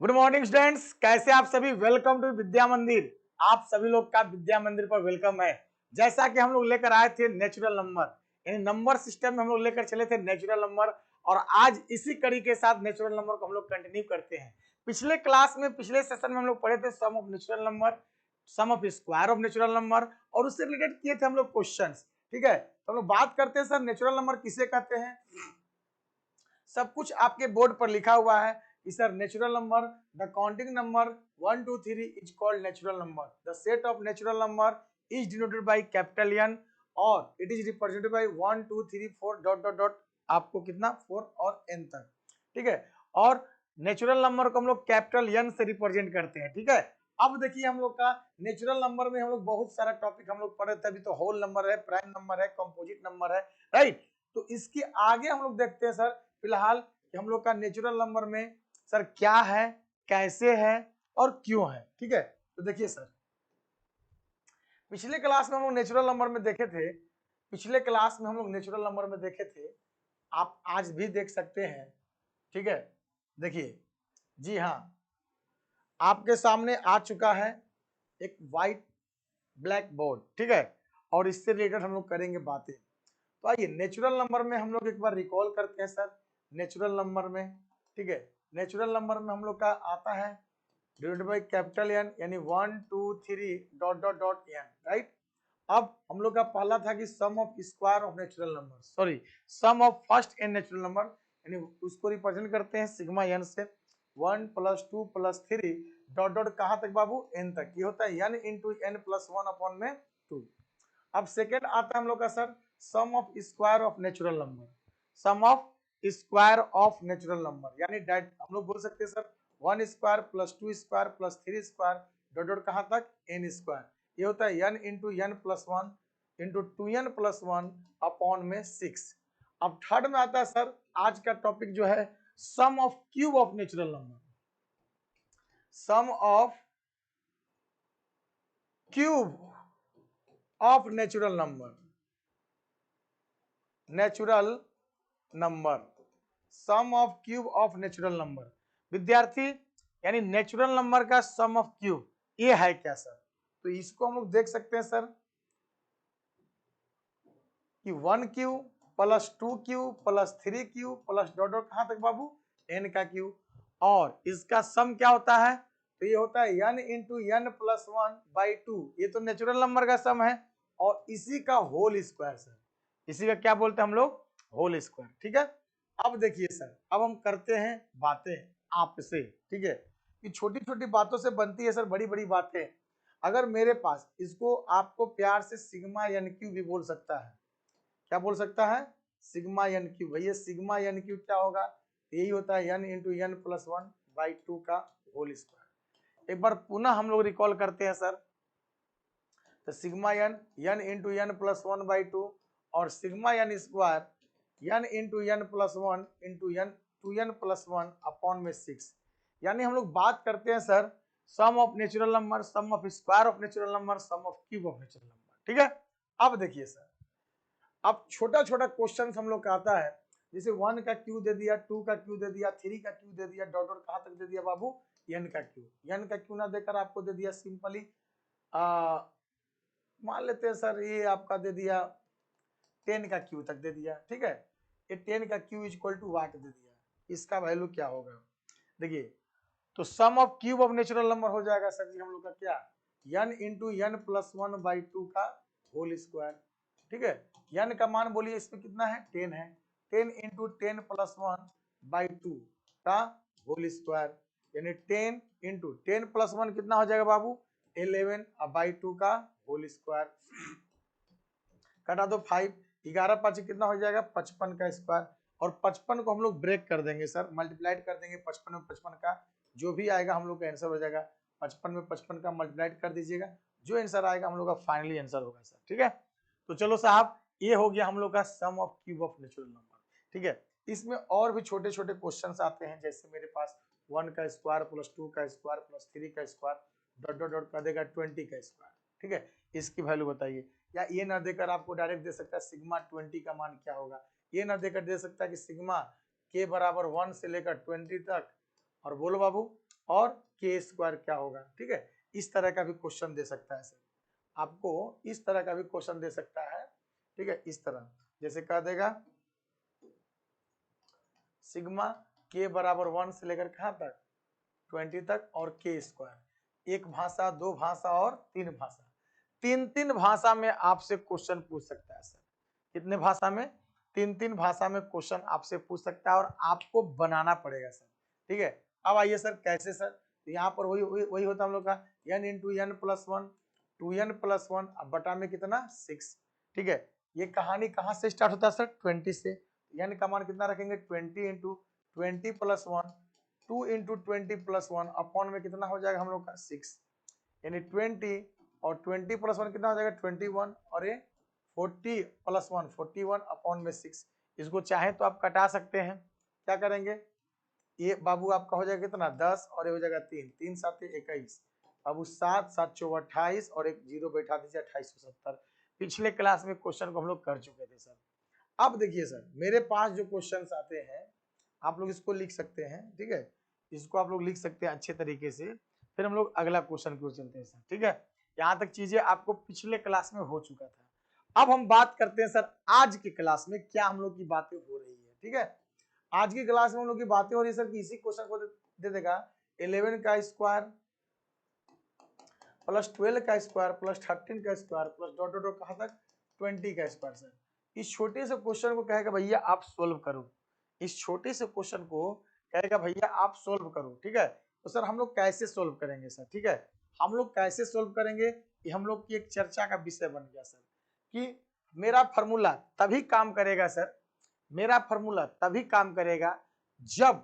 Good morning students, कैसे आप सभी। वेलकम टू विद्या मंदिर। आप सभी लोग का विद्या मंदिर पर वेलकम है। जैसा कि हम लोग लेकर आए थे नेचुरल नंबर, यानी नंबर सिस्टम में हम लोग लेकर चले थे नेचुरल नंबर, और आज इसी कड़ी के साथ नेचुरल नंबर को हम लोग कंटिन्यू करते हैं। पिछले क्लास में, पिछले सेशन में हम लोग पढ़े थे sum of natural number, sum of square of natural number, और उससे रिलेटेड किए थे हम लोग क्वेश्चंस। ठीक है, तो हम लोग बात करते हैं सर नेचुरल नंबर किसे कहते हैं। सब कुछ आपके बोर्ड पर लिखा हुआ है कि sir natural number, the counting number 1 2 3 is called natural number. The set of natural number is denoted by capital N और it is represented by 1 2 3 4 dot dot dot, आपको कितना 4 और n तक। ठीक है, और नेचुरल नंबर को हम लोग कैपिटल एन से रिप्रेजेंट करते हैं। ठीक है, अब देखिए हम लोग का नेचुरल नंबर में हम लोग बहुत सारा टॉपिक हम लोग पढ़े थे। अभी तो होल नंबर है, प्राइम नंबर है, कंपोजिट नंबर है, राइट। तो इसके आगे हम लोग देखते हैं सर फिलहाल कि हम लोग का नेचुरल नंबर में सर क्या है, कैसे है और क्यों है। ठीक है, तो देखिए सर पिछले क्लास में हम लोग नेचुरल नंबर में देखे थे, पिछले क्लास में हम लोग नेचुरल नंबर में देखे थे, आप आज भी देख सकते हैं। ठीक है, देखिए, जी हाँ, आपके सामने आ चुका है एक व्हाइट ब्लैक बोर्ड। ठीक है, और इससे रिलेटेड हम लोग करेंगे बातें। तो आइए नेचुरल नंबर में हम लोग एक बार रिकॉल करते हैं सर। नेचुरल नंबर में, ठीक है, नेचुरल नंबर में हम लोग का आता है डिवाइडेड बाय कैपिटल एन, यानी 1 2 3 dot dot dot N, right. अब हम लोग का पहला था कि sum of square of natural number, sorry sum of first N natural number, यानी उसको रिप्रेजेंट करते हैं सिग्मा एन से। 1 + 2 + 3 डॉट डॉट कहां तक बाबू, एन तक। ये होता है n into n plus 1 upon में 2। अब सेकेंड आता है हम लोग का sir sum of square of natural number, sum of square of natural number, यानी हम लोग बोल सकते हैं sir 1 square plus 2 square plus 3 square dot dot कहां तक, एन स्क्वायर। ये होता है n into n plus 1 into 2n plus 1 upon में 6। अब थर्ड में आता है सर आज का टॉपिक जो है sum of cube of natural number, sum of cube of natural number, natural number, sum of cube of natural number. विद्यार्थी, यानी नेचुरल नंबर का सम ऑफ क्यूब ये है क्या सर। तो इसको हम लोग देख सकते हैं सर कि 1 cube plus 2 cube plus 3 cube plus dot dot कहां तक बाबू, n का क्यूब, और इसका सम क्या होता है, तो ये होता है n इंटू एन प्लस 1/2। ये तो नेचुरल नंबर का सम है, और इसी का होल स्क्वायर सर, इसी का क्या बोलते हैं हम लोग, होल स्क्वायर। ठीक है, अब देखिए सर, अब हम करते हैं बातें आपसे। ठीक है, ये छोटी छोटी बातों से बनती है सर बड़ी बड़ी बातें। अगर मेरे पास, इसको आपको प्यार से सिग्मा एन क्यू भी बोल सकता है, क्या बोल सकता है, सिग्मा एन क्यू। भैया सिग्मा एन क्यू क्या होगा, यही होता है एन इंटू एन प्लस 1/2 का होल स्क्वायर। एक बार पुनः हम लोग रिकॉल करते हैं सर, तो sigma n into n plus 1/2 और sigma n square n into n plus 1 into n 2n plus 1 upon में 6। यानी हम लोग बात करते हैं sir sum of natural number, sum of square of natural number, sum of cube of natural number. ठीक है, अब देखिए सर, अब छोटा छोटा क्वेश्चन हम लोग का आता है, जैसे 1 का क्यू दे दिया, 2 का क्यू दे दिया, 3 का क्यू दे दिया, डॉट डॉट कहां तक दे दिया बाबू, n का क्यू। n का क्यू ना देकर आपको दे दिया सिंपली, मान लेते हैं सर ये आपका दे दिया 10 का क्यू तक दे दिया। ठीक है, ये 10 का क्यू इक्वल टू वाट दे दिया, इसका वैल्यू क्या होगा, देखिए, तो sum of cube of natural number हो जाएगा सर जी हम लोग का क्या, n इंटू एन प्लस 1/2 का होल स्क्वायर। ठीक है, n का मान बोलिए इसमें कितना है, 10 है, 10 इंटू 10 प्लस 1/2 का होल स्क्वायर, यानी 10 इंटू 10 प्लस 1 कितना हो जाएगा बाबू, 11/2 का होल स्क्वायर। कटा दो 5, 11 5 कितना हो जाएगा, 55 का स्क्वायर। और 55 को हम लोग ब्रेक कर देंगे सर, मल्टीप्लाइड कर देंगे 55 में 55 का, जो भी आएगा हम लोग का आंसर हो जाएगा। 55 में 55 का मल्टीप्लाइड कर दीजिएगा, जो आंसर आएगा हम लोग का फाइनली आंसर होगा सर। ठीक है, तो चलो साहब, ये हो गया हम लोग का sum of cube of natural number. ठीक है, इसमें और भी छोटे छोटे क्वेश्चन आते हैं, जैसे मेरे पास 1 का स्क्वायर प्लस 2 का स्क्वायर प्लस 3 का स्क्वायर डॉट डॉट डॉट कर देगा 20 का स्क्वायर। ठीक है, इसकी वैल्यू बताइए, या ये ना देकर आपको डायरेक्ट दे सकता है सिग्मा 20 का मान क्या होगा, ये ना देकर दे सकता है कि सिग्मा के बराबर 1 से लेकर 20 तक और बोलो बाबू, और के स्क्वायर क्या होगा। ठीक है, इस तरह का भी क्वेश्चन दे सकता है सर, आपको इस तरह का भी क्वेश्चन दे सकता है। ठीक है, इस तरह जैसे कह देगा सिग्मा के बराबर 1 से लेकर कहां तक 20 तक, और के स्क्वायर, एक भाषा, दो भाषा और तीन भाषा, तीन तीन भाषा में आपसे क्वेश्चन पूछ सकता है सर। कितने भाषा में? तीन तीन भाषा में क्वेश्चन आपसे पूछ सकता है और आपको बनाना पड़ेगा सर। ठीक है, अब आइए सर कैसे सर, तो यहाँ पर वही होता हम लोग का n into n plus one, 2n+1, अब बटा में कितना 6। ठीक है, ये कहानी कहाँ से स्टार्ट होता है सर? 20 से। n का मान कितना रखेंगे? 20 इंटू 20+1, 2 इंटू 20+1 अपॉन में कितना हो जाएगा हम लोग का 6, यानी 20 और 20+1 कितना हो जाएगा 21, और ये 40+1 41 अपॉन में 6। इसको चाहे तो आप कटा सकते हैं, क्या करेंगे? ये बाबू आपका हो जाएगा कितना 10 और ये हो जाएगा 3, 3 7 21, बाबू 7 7 4 28 और एक जीरो बैठा दीजिए 2870। पिछले क्लास में क्वेश्चन को हम लोग कर चुके थे सर। अब देखिए सर, मेरे पास जो क्वेश्चंस आते हैं आप लोग इसको लिख सकते हैं। ठीक है, इसको आप लोग लिख सकते हैं अच्छे तरीके से, फिर हम लोग अगला क्वेश्चन की ओर चलते हैं सर। ठीक है, यहाँ तक चीजें आपको पिछले क्लास में हो चुका था। अब हम बात करते हैं सर आज की क्लास में क्या हम लोग की बातें हो रही है। ठीक है, आज की क्लास में हम लोग की बातें हो रही है सर कि इसी क्वेश्चन को दे देगा 11 का स्क्वायर प्लस 12 का स्क्वायर प्लस 13 का स्क्वायर प्लस डॉट डॉट कहां तक 20 का स्क्वायर सर। इस छोटे से क्वेश्चन को कहेगा भैया आप सोल्व करो, इस छोटे से क्वेश्चन को कहेगा भैया आप सोल्व करो। ठीक है, तो सर हम लोग कैसे सोल्व करेंगे सर? ठीक है, हम लोग कैसे सोल्व करेंगे ये हम लोग की एक चर्चा का विषय बन गया सर, कि मेरा फॉर्मूला तभी काम करेगा सर, मेरा फॉर्मूला तभी काम करेगा जब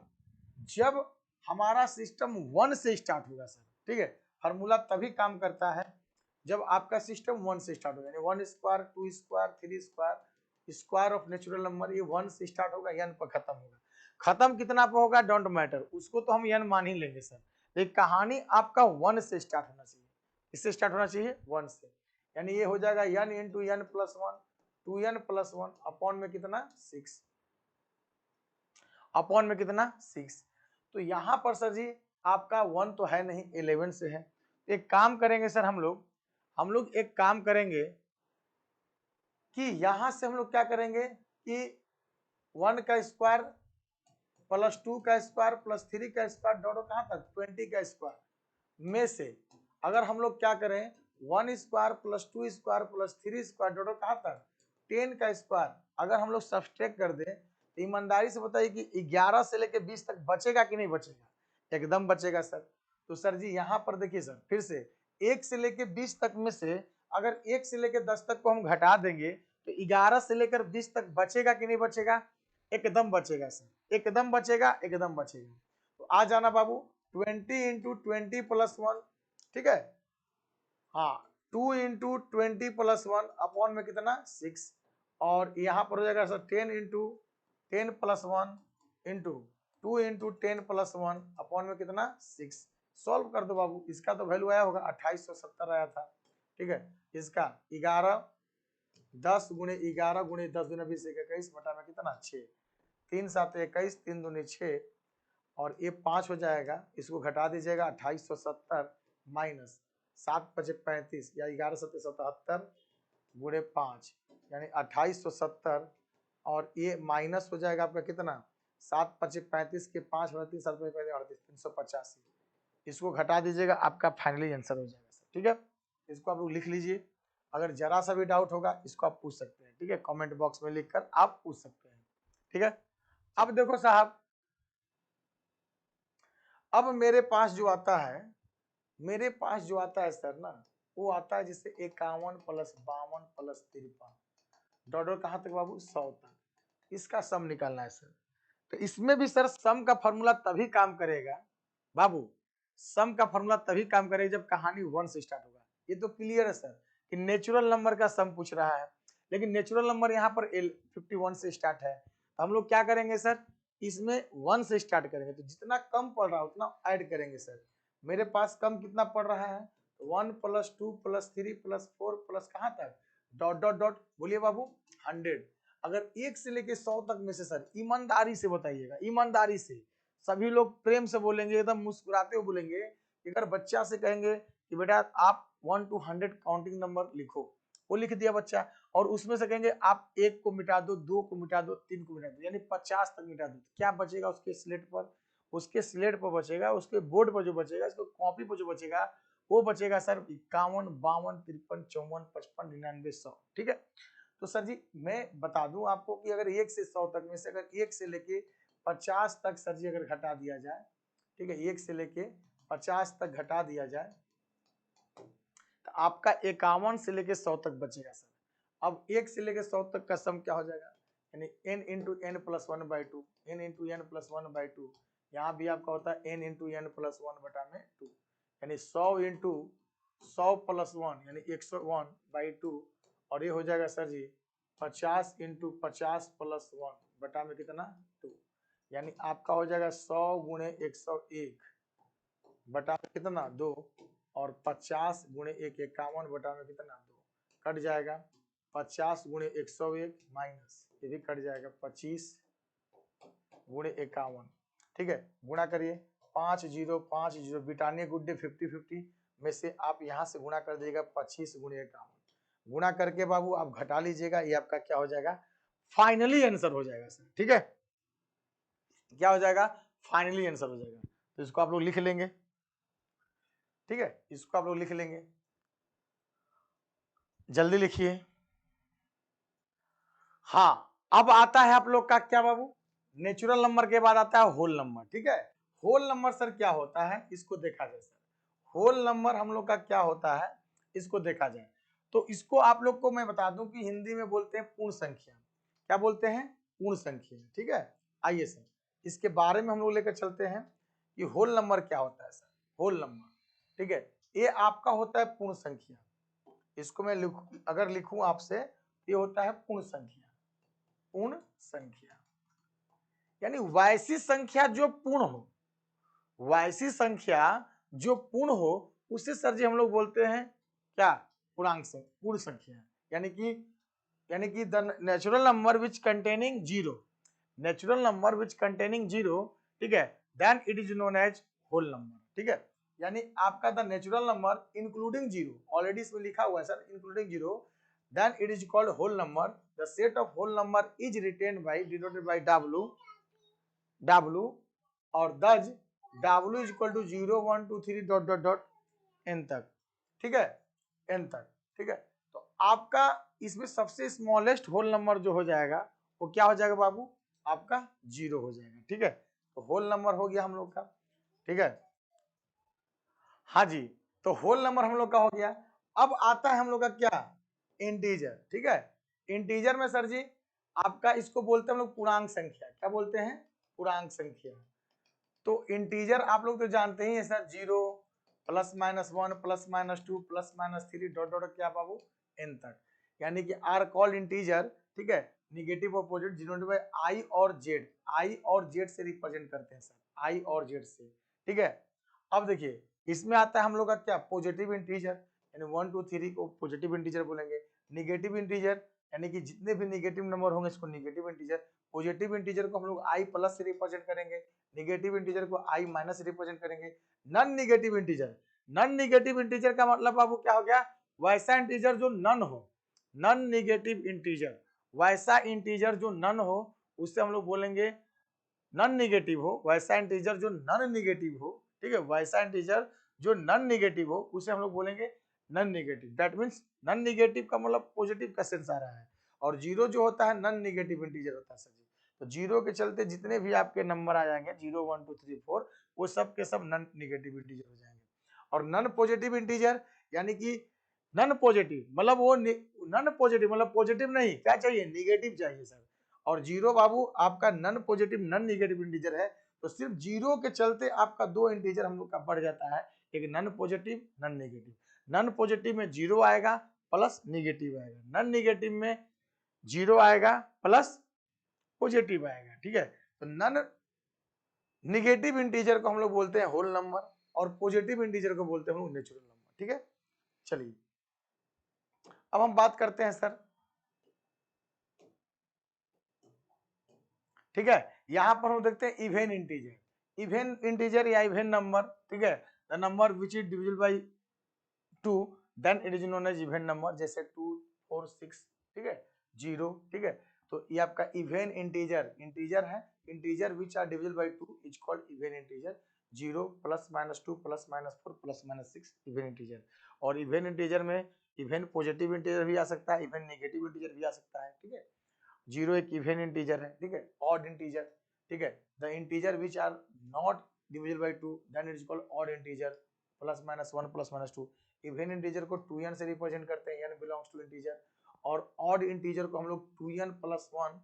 जब हमारा सिस्टम 1 से स्टार्ट होगा सर। ठीक है, फॉर्मूला तभी काम करता है जब आपका सिस्टम 1 से स्टार्ट होगा, यानी 1 square 2 square 3 square, square of natural number, ये 1 से स्टार्ट होगा, n पर खत्म होगा। खत्म कितना पर होगा डोंट मैटर, उसको तो हम n मान ही लेंगे सर, लेकिन कहानी आपका 1 से स्टार्ट होना चाहिए। इससे स्टार्ट होना चाहिए 1 से, यानी ये हो जाएगा n into n plus 1, 2n+1 upon में कितना 6, अपॉन में कितना 6। तो यहाँ पर सर जी आपका 1 तो है नहीं, 11 से है। एक काम करेंगे सर, हम लोग एक काम करेंगे कि यहां से हम लोग क्या करेंगे कि 1 का स्क्वायर प्लस 2 का स्क्वायर प्लस 3 का स्क्वायर डॉट कहां तक 20 का स्क्वायर में से अगर हम लोग क्या करें 1 square plus 2 square plus 3 square dot कहां तक 10 का स्क्वायर अगर हम लोग सब्सट्रैक्ट कर दें तो ईमानदारी से बताइए कि 11 से लेके 20 तक बचेगा कि नहीं बचेगा? एकदम बचेगा सर। तो सर जी यहाँ पर देखिए सर, फिर से 1 से लेके 20 तक में से अगर 1 से लेके 10 तक को हम घटा देंगे तो 11 से लेकर 20 तक बचेगा कि नहीं बचेगा? एकदम बचेगा सर, एकदम बचेगा, एकदम बचेगा। तो आ जाना बाबू 20 इंटू 20+1, ठीक है, हाँ 2 इंटू 20+1 अपॉन में कितना 6, और यहाँ पर हो जाएगा sir 10 into 10+1 into 2 into 10+1 upon में कितना 6। सॉल्व कर दो बाबू, इसका तो वैल्यू आया होगा 2870 आया था। ठीक है, इसका 11 10 गुणे 11 गुणे 10 गुणे 20 21 बटा में कितना 6, 3 7 21 3 दूनी 6 और ये 5 हो जाएगा, इसको घटा दीजिएगा 2870 माइनस 7 5 35 या 11 7 77 गुणे 5 यानी 2870 और ये माइनस हो जाएगा आपका कितना 7 5 35 के 5 3 7 38 385, इसको घटा दीजिएगा आपका फाइनली आंसर हो जाएगा सर। ठीक है, इसको आप लोग लिख लीजिए, अगर जरा सा भी डाउट होगा इसको आप पूछ सकते हैं। ठीक है, कमेंट बॉक्स में लिखकर आप पूछ सकते हैं। ठीक है, अब देखो साहब, अब मेरे पास जो आता है, मेरे पास जो आता है सर ना, वो आता है जैसे 51 प्लस 52 प्लस 53 डॉट कहां तक बाबू 100 तक, इसका सम निकालना है सर। तो इसमें भी सर सम का फॉर्मूला तभी काम करेगा बाबू, सम का फॉर्मूला तभी काम करेगा जब कहानी 1 से स्टार्ट होगा। ये तो क्लियर है सर कि नेचुरल नंबर का सम पूछ रहा है, लेकिन नेचुरल नंबर यहाँ पर 51 से स्टार्ट है, तो हम लोग क्या करेंगे सर, इसमें 1 से स्टार्ट करेंगे, तो जितना कम पड़ रहा है उतना ऐड करेंगे सर। मेरे पास कम कितना पड़ रहा है 1 प्लस 2 प्लस 3 प्लस 4 प्लस कहां तक डॉट डॉट डॉट, बोलिए बाबू 100। अगर 1 से लेके 100 तक में से सर ईमानदारी से बताइएगा, ईमानदारी से सभी लोग प्रेम से बोलेंगे, एकदम मुस्कुराते हुए बोलेंगे। अगर बच्चा से कहेंगे कि बेटा आप 1 to 100 काउंटिंग नंबर लिखो, वो लिख दिया बच्चा, और उसमें से कहेंगे आप 1 को मिटा दो, 2 को मिटा दो, 3 को मिटा दो, यानी 50 तक मिटा दो, क्या बचेगा उसके स्लेट पर? उसके स्लेट पर बचेगा, उसके बोर्ड पर जो बचेगा, उसको कॉपी पर जो बचेगा, वो बचेगा सर 51, 52, 53, 54, 55, 99, 100। ठीक है, तो सर जी मैं बता दूं आपको कि अगर 1 से 100 तक में से अगर 1 से लेके 50 तक सर जी अगर घटा दिया जाए, ठीक है, 1 से लेके 50 तक घटा दिया जाए, तो आपका 51 से लेके 100 तक बचेगा सर। अब 1 से लेके 100 तक का सम क्या हो जाएगा, यानी n into n plus 1/2, n into n plus 1/2, यहाँ भी आपका होता है n इंटू एन प्लस 1/2, यानी 100 इंटू 100 प्लस 1 यानी 101/2, और ये हो जाएगा सर जी 50 इंटू 50 प्लस 1 बटा में कितना 2, यानी आपका हो जाएगा 100 गुणे 101 बटा में कितना 2, और 50 गुणे 1 51 बटा में कितना 2, कट जाएगा 50 गुणे 101 माइनस ये भी कट जाएगा 25 गुणे 51, ठीक है, गुणा करिए 5 0 5 0, बिटानिया गुड डे 50-50 में से आप यहाँ से गुणा कर दीजिएगा 25 गुणे 51, गुणा करके बाबू आप घटा लीजिएगा, ये आपका क्या हो जाएगा, फाइनली आंसर हो जाएगा सर। ठीक है, क्या हो जाएगा, फाइनली आंसर हो जाएगा। तो इसको आप लोग लिख लेंगे, ठीक है, इसको आप लोग लिख लेंगे, जल्दी लिखिए। हाँ, अब आता है आप लोग का क्या बाबू, नेचुरल नंबर के बाद आता है होल नंबर। ठीक है, होल नंबर सर क्या होता है इसको देखा जाए सर, होल नंबर हम लोग का क्या होता है इसको देखा जाए, तो इसको आप लोग को मैं बता दूं कि हिंदी में बोलते हैं पूर्ण संख्या। क्या बोलते हैं, पूर्ण संख्या। ठीक है, आइए सर इसके बारे में हम लोग लेकर चलते हैं कि होल नंबर क्या होता है सर। होल नंबर, ठीक है, ये आपका होता है पूर्ण संख्या, इसको मैं अगर लिखूं आपसे, ये होता है पूर्ण संख्या। पूर्ण संख्या यानी वैसी संख्या जो पूर्ण हो, वैसी संख्या जो पूर्ण हो उसे सर जी हम लोग बोलते हैं क्या, पूर्णांक संख्या, पूर्ण संख्या। यानी कि the natural number which containing zero, natural number which containing zero, ठीक है, then it is known as whole number. ठीक है, यानी आपका the natural number including zero, already इसमें लिखा हुआ है sir including zero, then it is called whole number. The set of whole number is written by denoted by w और thus w is equal to 0 1 2 3 dot dot dot n तक। ठीक है, n तक। ठीक है, तो आपका इसमें सबसे स्मॉलेस्ट होल नंबर जो हो जाएगा वो क्या हो जाएगा बाबू, आपका 0 हो जाएगा। ठीक है, तो होल नंबर हो गया हम लोग का। ठीक है, हाँ जी, तो होल नंबर हम लोग का हो गया। अब आता है हम लोग का क्या, इंटीजर। ठीक है, इंटीजर में सर जी आपका इसको बोलते हैं हम लोग पूर्णांक संख्या। क्या बोलते हैं, पूर्णांक संख्या। तो इंटीजर आप लोग तो जानते ही है sir, 0 plus minus 1 plus minus 2 plus minus 3 dot dot क्या बाबू n तक, यानी कि आर कॉल्ड इंटीजर। ठीक है, निगेटिव और पॉजिटिव डिनोटेड बाय आई और जेड, आई और जेड से रिप्रेजेंट करते हैं सर, आई और जेड से। ठीक है, अब देखिए इसमें आता है हम लोग का क्या, पॉजिटिव इंटीजर, यानी 1 2 3 को पॉजिटिव इंटीजर बोलेंगे। निगेटिव इंटीजर यानी कि जितने भी निगेटिव नंबर होंगे इसको निगेटिव इंटीजर। पॉजिटिव इंटीजर को हम लोग आई प्लस से रिप्रेजेंट करेंगे, निगेटिव इंटीजर को आई माइनस से रिप्रेजेंट करेंगे। Non negative integer, non negative integer का मतलब बाबू क्या हो गया, वैसा इंटीजर जो नन हो, नॉन निगेटिव इंटीजर, वैसा इंटीजर जो नन हो उससे हम लोग बोलेंगे नॉन निगेटिव हो, वैसा इंटीजर जो नॉन निगेटिव हो। ठीक है, वैसा इंटीजर जो नॉन निगेटिव हो उसे हम लोग बोलेंगे non negative. That means non negative का मतलब पॉजिटिव का सेंस आ रहा है, और जीरो जो होता है नॉन निगेटिव इंटीजर होता है सर जी। तो जीरो के चलते जितने भी आपके नंबर आ जाएंगे 0 1 2 3 4 वो सब के सब नॉन निगेटिव इंटीजर हो जाएंगे। और नॉन पॉजिटिव इंटीजर यानी कि नॉन पॉजिटिव मतलब वो नॉन पॉजिटिव मतलब पॉजिटिव नहीं, क्या चाहिए, निगेटिव चाहिए सर। और जीरो बाबू आपका non positive non negative integer है, तो सिर्फ जीरो के चलते आपका दो इंटीजर हम लोग का बढ़ जाता है, एक non positive non negative. Non positive में जीरो आएगा प्लस निगेटिव आएगा, नॉन निगेटिव में जीरो आएगा प्लस पॉजिटिव आएगा। ठीक है, तो नॉन निगेटिव इंटीजर को हम लोग बोलते हैं होल नंबर, और पॉजिटिव इंटीजर को बोलते हैं हम लोग नेचुरल नंबर। ठीक है, चलिए अब हम बात करते हैं सर। ठीक है, यहां पर हम देखते हैं इवेन इंटीजर। इवन इंटीजर या इवन नंबर, ठीक है, the number which is divisible by 2 then it is known as even number, जैसे 2 4 6, ठीक है, 0, ठीक है। तो ये आपका इवन इंटीजर, इंटीजर है, integer which are divisible by 2 is called even integer. 0 plus minus 2 plus minus 4 plus minus 6 even integer. और इवन इंटीजर में इवन पॉजिटिव इंटीजर भी आ सकता है, इवन नेगेटिव इंटीजर भी आ सकता है, ठीक है। 0 एक इवन इंटीजर है, ठीक है, ऑड इंटीजर, ठीक है। The integer which are not divisible by 2 then it is called odd integer, plus minus 1 plus minus 2। Even integer को 2n से रिप्रेजेंट करते हैं, n बिलोंग्स टू इंटीजर। और ऑड इंटीजर को हम लोग 2n प्लस 1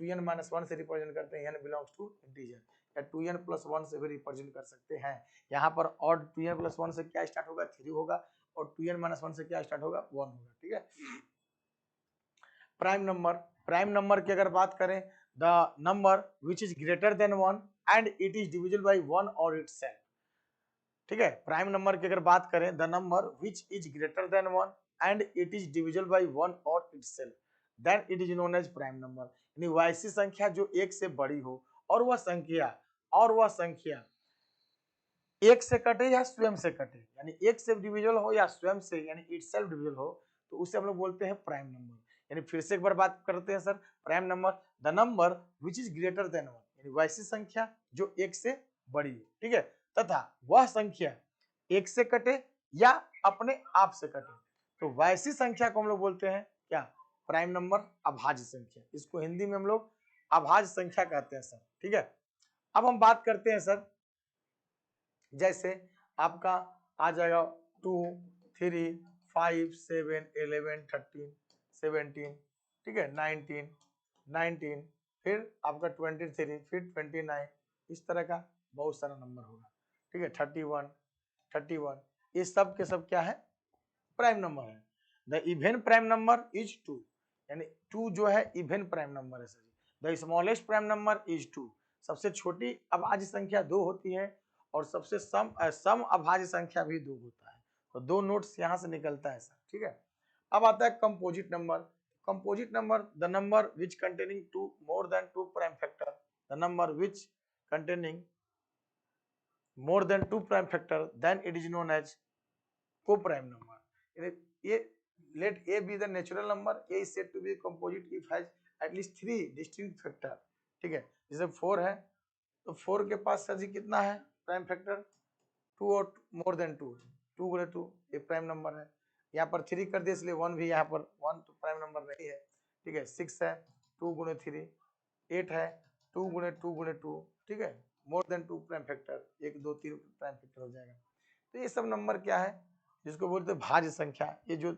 2n माइनस 1 से represent करते हैं, n बिलोंग्स टू इंटीजर। या 2n प्लस 1 से भी रिप्रेजेंट कर सकते हैं। यहाँ पर ऑड 2n प्लस 1 से क्या स्टार्ट होगा, 3 होगा, और 2n माइनस 1 से क्या स्टार्ट होगा, 1 होगा, ठीक है। प्राइम नंबर, प्राइम नंबर की अगर बात करें, the number which is greater than 1 and it is divisible by 1 और इटसेल्फ, ठीक है। प्राइम नंबर की अगर बात करें, the number which is greater than 1 and it is divisible by 1 और itself then it is known as prime number. यानी वैसी संख्या जो एक से बड़ी हो और वह संख्या एक से कटे या स्वयं से कटे, यानी एक से डिविजिबल हो या स्वयं से यानी इटसेल्फ डिविजिबल हो, तो उसे हम लोग बोलते हैं प्राइम नंबर। यानी फिर से एक बार बात करते हैं sir, prime number the number which is greater than 1, यानी वैसी संख्या जो एक से बड़ी है, ठीक है, तथा वह संख्या एक से कटे या अपने आप से कटे, तो वैसी संख्या को हम लोग बोलते हैं क्या, प्राइम नंबर, अभाज्य संख्या। इसको हिंदी में हम लोग अभाज्य संख्या कहते हैं सर, ठीक है। अब हम बात करते हैं सर, जैसे आपका आ जाएगा 2 3 5 7 11 13 17, ठीक है, 19, फिर आपका 23, फिर 29, इस तरह का बहुत सारा नंबर होगा, ठीक है, 31, ये सब के सब क्या है, प्राइम नंबर है। The even prime number is 2, यानी 2 जो है इवन प्राइम नंबर है sir. The smallest prime number is 2, सबसे छोटी अभाज्य संख्या 2 होती है, और सबसे सम अभाज्य संख्या भी 2 होता है। तो 2 नोट्स यहाँ से निकलता है सर, ठीक है। अब आता है composite number. Composite number the number which containing 2 more than 2 prime factor, the number which containing more than 2 prime factor then it is known as co-prime number. ये let a be the natural number, a is said to be composite if has at least 3 distinct factor, ठीक है। जैसे 4 है तो 4 के पास sir जी कितना है prime factor, 2 और मोर देन 2, 2 गुणे 2 ये प्राइम नंबर है। यहाँ पर 3 कर दिया इसलिए 1 भी यहाँ पर 1 तो प्राइम नंबर नहीं है, ठीक है। 6 है 2 गुणे 3, 8 है 2 गुणे 2 गुणे 2, ठीक है, more than 2 prime factor, 1 2 3 prime factor हो जाएगा। तो ये सब नंबर क्या है, जिसको बोलते हैं भाज्य संख्या, ये जो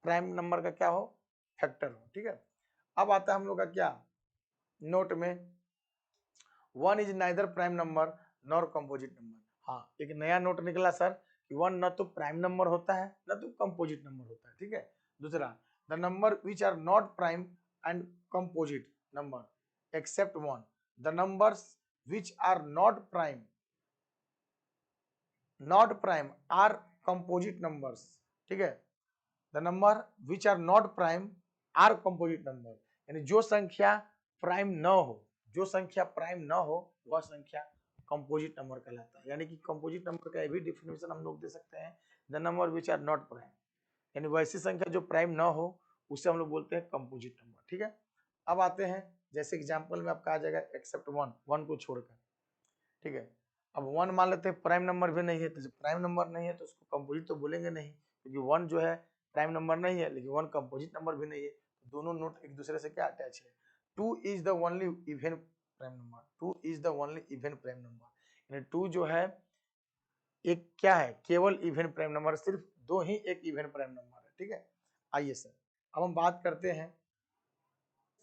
प्राइम नंबर का क्या हो, फैक्टर हो, ठीक है। अब आता है हम लोग का क्या नोट में, 1 is neither prime number nor composite number. हाँ, एक नया नोट निकला सर कि 1 न तो प्राइम नंबर होता है न तो कंपोजिट नंबर होता है, ठीक है। दूसरा, the number which are not prime and composite number except 1, the numbers which are not prime are composite numbers, ठीक है। the number which are not prime are composite number, यानी जो संख्या प्राइम न हो, जो संख्या प्राइम न हो वह संख्या कंपोजिट नंबर कहलाता है। यानी कि कंपोजिट नंबर का भी डिफिनेशन हम लोग दे सकते हैं, the number which are not prime, यानी वैसी संख्या जो प्राइम न हो उसे हम लोग बोलते हैं कंपोजिट नंबर, ठीक है। अब आते हैं, जैसे एग्जांपल में आपका आ जाएगा एक्सेप्ट 1 को छोड़कर, ठीक है। अब 1 मान लेते हैं प्राइम नंबर भी नहीं है, तो जब प्राइम नंबर नहीं है तो उसको कंपोजिट तो बोलेंगे नहीं, क्योंकि 1 जो है प्राइम नंबर नहीं है, लेकिन 1 कंपोजिट नंबर भी नहीं है, तो दोनों नोट एक दूसरे से क्या अटैच है। 2 is the only even prime number, 2 is the only even prime number, यानी 2 जो है एक क्या है, केवल इवन प्राइम नंबर, सिर्फ 2 ही एक इवन प्राइम नंबर है, ठीक है। आइए सर, अब हम बात करते हैं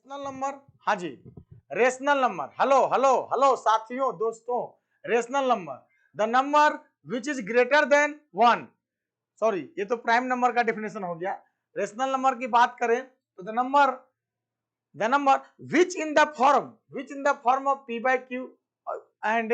रेशनल नंबर। हाँ जी, rational number, hello hello hello साथियों दोस्तों, rational number the number which is greater than 1, sorry ये तो प्राइम नंबर का डेफिनेशन हो गया। रेशनल नंबर की बात करें तो the number which in the form of p by q and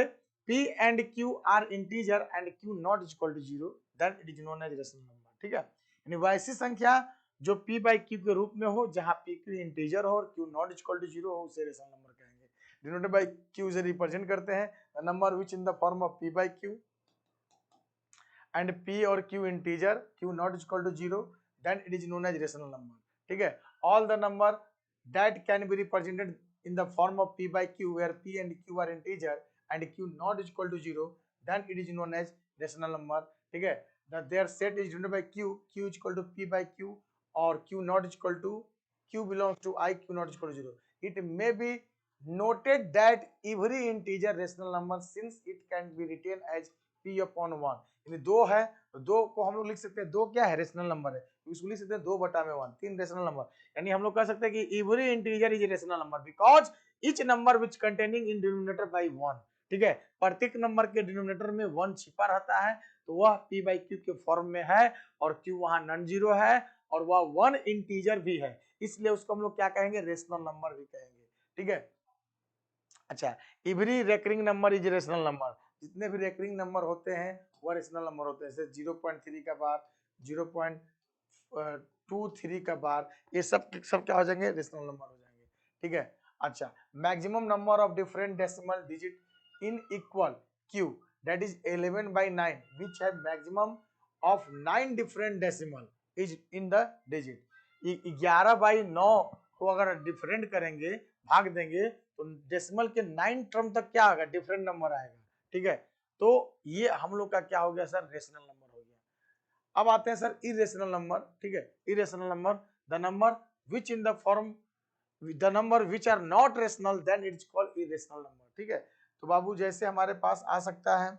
p and q are integer and q not is equal to 0 then it is known as rational number, ठीक है। यानी वैसी संख्या जो p by q के रूप में हो, जहां p q इंटीजर हो और q नॉट इक्वल टू 0 हो, उसे रेशनल नंबर कहेंगे। डिनोटेड बाय q से रिप्रेजेंट करते हैं, the number which in the form of p by q and p और q integer, q not equal to 0, then it is known as rational number. ठीक है, all the number that can be represented in the form of p by q where p and q are integer and q not is equal to 0, then it is known as rational number। ठीक है, their set is denoted by q, q is equal to p by q और q not is equal to, q belongs to I, q not is equal to 0। it may be noted that every integer rational number since it can be written as p upon 1, यानी 2 है तो 2 को हम लोग लिख सकते हैं, 2 क्या है, रेशनल नंबर है, इसको लिख सकते हैं 2/1, 3 रेशनल नंबर। यानी हम लोग कह सकते हैं कि every integer is rational number because each number which containing in denominator by 1। ठीक है, प्रत्येक नंबर के डिनोमिनेटर में 1 छिपा रहता है, तो वह p by q के फॉर्म में है और q वहां नॉन जीरो है और वह 1 इंटीजर भी है, इसलिए उसको हम लोग क्या कहेंगे, रेशनल नंबर भी कहेंगे। ठीक है, अच्छा, every recurring number is rational number, जितने भी रेकरिंग नंबर होते हैं वह रेशनल नंबर होते हैं, जैसे 0.3 का बार, 0.23 का बार, ये सब क्या हो जाएंगे, रेशनल नंबर हो जाएंगे। ठीक है, अच्छा, maximum number of different decimal digit in equal q that is 11/9 which have maximum of 9 different decimal is in the digit। 11/9 को अगर डिफरेंट करेंगे, भाग देंगे, तो डेसिमल के 9 टर्म तक क्या आएगा, डिफरेंट नंबर आएगा। ठीक है, तो ये हम लोग का क्या हो गया सर, रेशनल नंबर हो गया। अब आते हैं सर इरेशनल नंबर। ठीक है, irrational number, the number which in the form, the number which are not rational then it is called irrational number. ठीक है, तो बाबू जैसे हमारे पास आ सकता है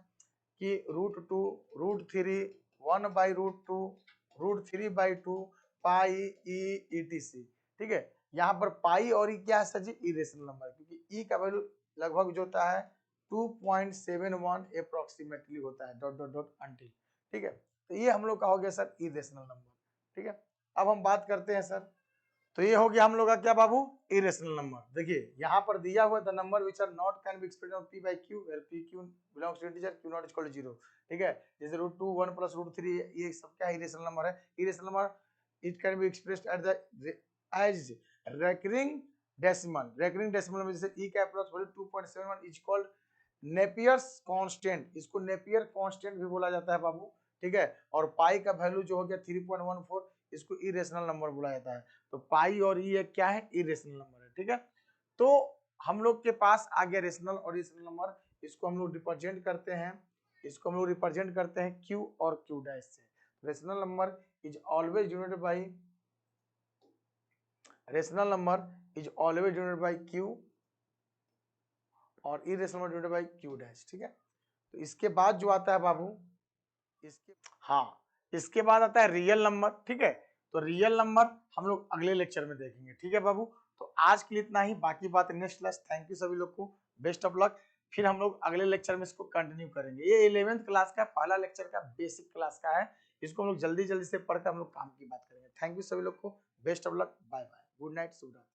कि √2, √3, 1/√2, √3/2, पाई ई etc। ठीक है, यहाँ पर पाई और ई क्या है सर जी, इरेशनल नंबर, क्योंकि ई का वैल्यू लगभग जो होता है 2.71 अप्रोक्सीमेटली होता है, डॉट डॉट डॉट अंटिल। ठीक है, तो ये हम लोग का हो गया सर इरेशनल नंबर। ठीक है, अब हम बात करते हैं सर, तो ये हो गया हम लोग का क्या बाबू, इरेशनल नंबर। देखिए यहाँ पर दिया हुआ the number which are not can be expressed on p by q where p q belongs to integer q not equal to 0। ठीक है, जैसे √2, 1 + √3, ये सब क्या इरेशनल नंबर है। Irrational number it can be expressed at the as recurring decimal. Recurring decimal में जैसे e का approx value 2.71 is called Napier's constant, इसको नेपियर कांस्टेंट भी बोला जाता है बाबू। ठीक है, और पाई का वैल्यू जो हो गया 3.14, इसको इरेशनल नंबर बोला जाता है। तो पाई और ई क्या है, इरेशनल नंबर है। ठीक है, तो हम लोग के पास आ गया रेशनल और इरेशनल नंबर, इसको हम लोग रिप्रेजेंट करते हैं, इसको हम लोग रिप्रेजेंट करते हैं q और q डैश से। Rational number is always denoted by, rational number is always denoted by q और irrational number denoted by q dash. ठीक है, तो इसके बाद जो आता है बाबू, इसके इसके बाद आता है रियल नंबर। ठीक है, तो रियल नंबर हम लोग अगले लेक्चर में देखेंगे। ठीक है बाबू, तो आज के लिए इतना ही, बाकी बात नेक्स्ट क्लास। थैंक यू सभी लोग को, बेस्ट ऑफ लक। फिर हम लोग अगले लेक्चर में इसको कंटिन्यू करेंगे। ये 11th क्लास का पहला लेक्चर का बेसिक क्लास का है, इसको हम लोग जल्दी जल्दी से पढ़कर हम लोग काम की बात करेंगे। थैंक यू सभी लोग को, best of luck, bye bye, good night, शुभ रात्रि।